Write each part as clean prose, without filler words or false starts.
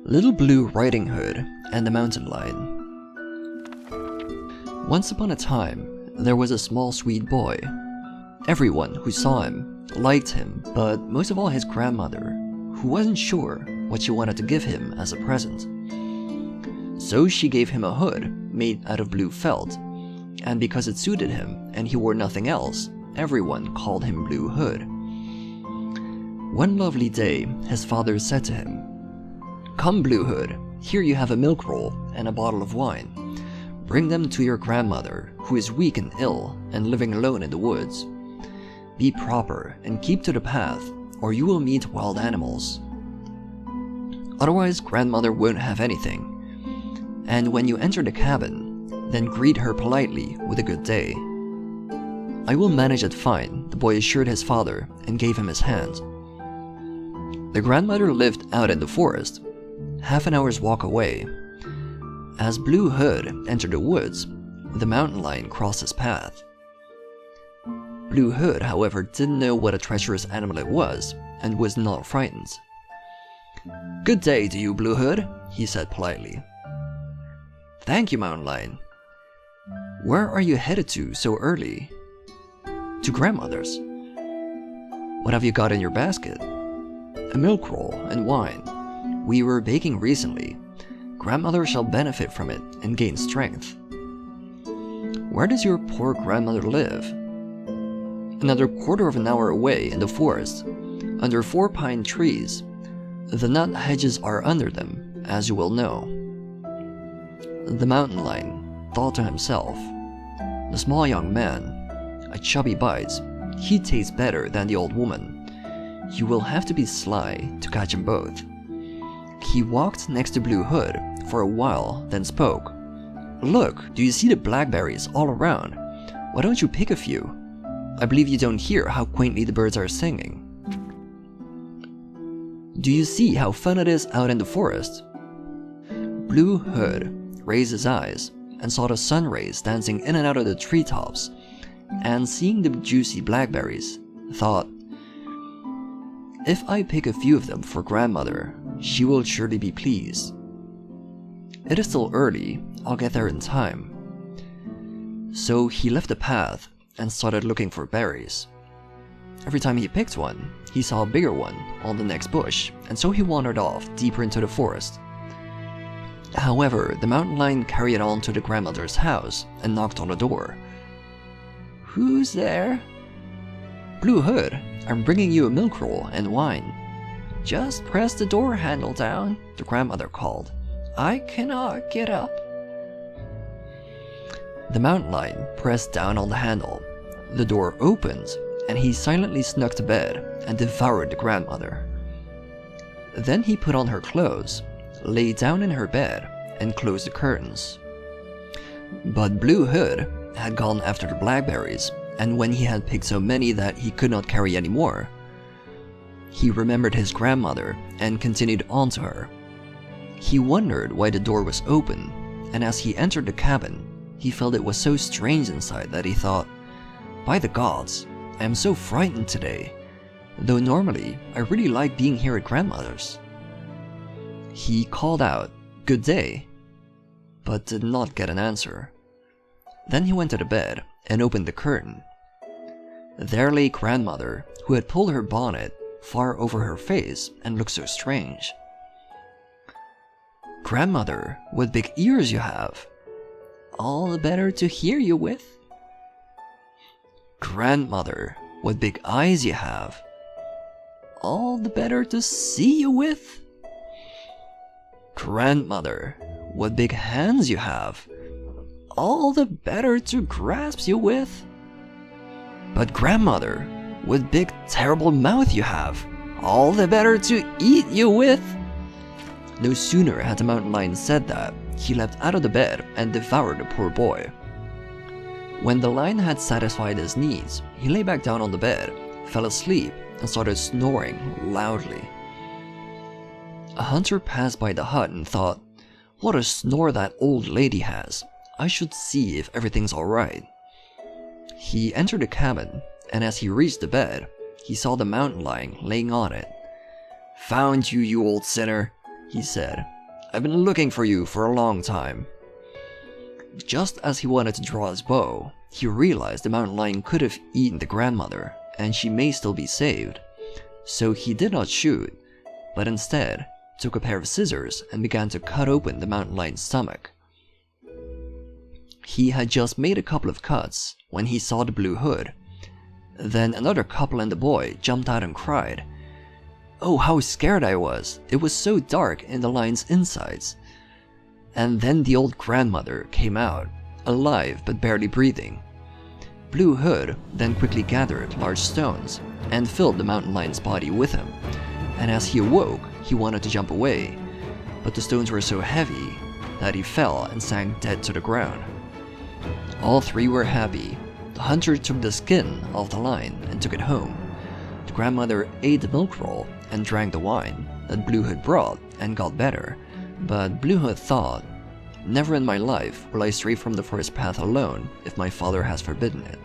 Little Blue Riding Hood and the Mountain Lion. Once upon a time, there was a small sweet boy. Everyone who saw him liked him, but most of all his grandmother, who wasn't sure what she wanted to give him as a present. So she gave him a hood made out of blue felt, and because it suited him and he wore nothing else, everyone called him Blue Hood. One lovely day, his father said to him, "Come, Blue Hood, here you have a milk roll and a bottle of wine. Bring them to your grandmother, who is weak and ill and living alone in the woods. Be proper and keep to the path, or you will meet wild animals. Otherwise, grandmother won't have anything. And when you enter the cabin, then greet her politely with a good day." "I will manage it fine," the boy assured his father and gave him his hand. The grandmother lived out in the forest, half an hour's walk away. As Blue Hood entered the woods, the mountain lion crossed his path. Blue Hood, however, didn't know what a treacherous animal it was, and was not frightened. "Good day to you, Blue Hood," he said politely. "Thank you, Mountain Lion. Where are you headed to so early?" "To grandmother's." "What have you got in your basket?" "A milk roll and wine. We were baking recently. Grandmother shall benefit from it and gain strength." "Where does your poor grandmother live?" "Another quarter of an hour away in the forest, under 4 pine trees. The nut hedges are under them, as you will know." The mountain lion thought to himself, "The small young man, a chubby bite, he tastes better than the old woman. You will have to be sly to catch them both." He walked next to Blue Hood for a while, then spoke. "Look, do you see the blackberries all around? Why don't you pick a few? I believe you don't hear how quaintly the birds are singing. Do you see how fun it is out in the forest?" Blue Hood raised his eyes and saw the sun rays dancing in and out of the treetops, and seeing the juicy blackberries, thought, "If I pick a few of them for grandmother, she will surely be pleased. It is still early, I'll get there in time." So he left the path and started looking for berries. Every time he picked one, he saw a bigger one on the next bush, and so he wandered off deeper into the forest. However, the mountain lion carried on to the grandmother's house and knocked on the door. "Who's there?" "Blue Hood, I'm bringing you a milk roll and wine." "Just press the door handle down," the grandmother called. "I cannot get up." The mountain lion pressed down on the handle. The door opened, and he silently snuck to bed and devoured the grandmother. Then he put on her clothes, lay down in her bed, and closed the curtains. But Blue Hood had gone after the blackberries, and when he had picked so many that he could not carry any more, he remembered his grandmother and continued on to her. He wondered why the door was open, and as he entered the cabin, he felt it was so strange inside that he thought, "By the gods, I am so frightened today, though normally I really like being here at grandmother's." He called out, "Good day," but did not get an answer. Then he went to the bed and opened the curtain. There lay grandmother, who had pulled her bonnet far over her face and looked so strange. "Grandmother, what big ears you have." "All the better to hear you with." "Grandmother, what big eyes you have." "All the better to see you with." "Grandmother, what big hands you have." "All the better to grasp you with." "But grandmother, what big terrible mouth you have." "All the better to eat you with." No sooner had the mountain lion said that, he leapt out of the bed and devoured the poor boy. When the lion had satisfied his needs, he lay back down on the bed, fell asleep, and started snoring loudly. A hunter passed by the hut and thought, "What a snore that old lady has. I should see if everything's alright." He entered the cabin, and as he reached the bed, he saw the mountain lion laying on it. "Found you, you old sinner," he said, I've been looking for you for a long time." Just as he wanted to draw his bow, he realized the mountain lion could have eaten the grandmother, and she may still be saved. So he did not shoot, but instead took a pair of scissors and began to cut open the mountain lion's stomach. He had just made a couple of cuts when he saw the blue hood. Then another couple and the boy jumped out and cried. Oh, how scared I was! It was so dark in the lion's insides. And then the old grandmother came out, alive but barely breathing. Blue Hood then quickly gathered large stones and filled the mountain lion's body with them, and as he awoke, he wanted to jump away, but the stones were so heavy that he fell and sank dead to the ground. All three were happy. The hunter took the skin off the lion and took it home. The grandmother ate the milk roll and drank the wine that Blue Hood brought and got better, but Blue Hood thought, "Never in my life will I stray from the forest path alone if my father has forbidden it."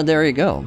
There you go.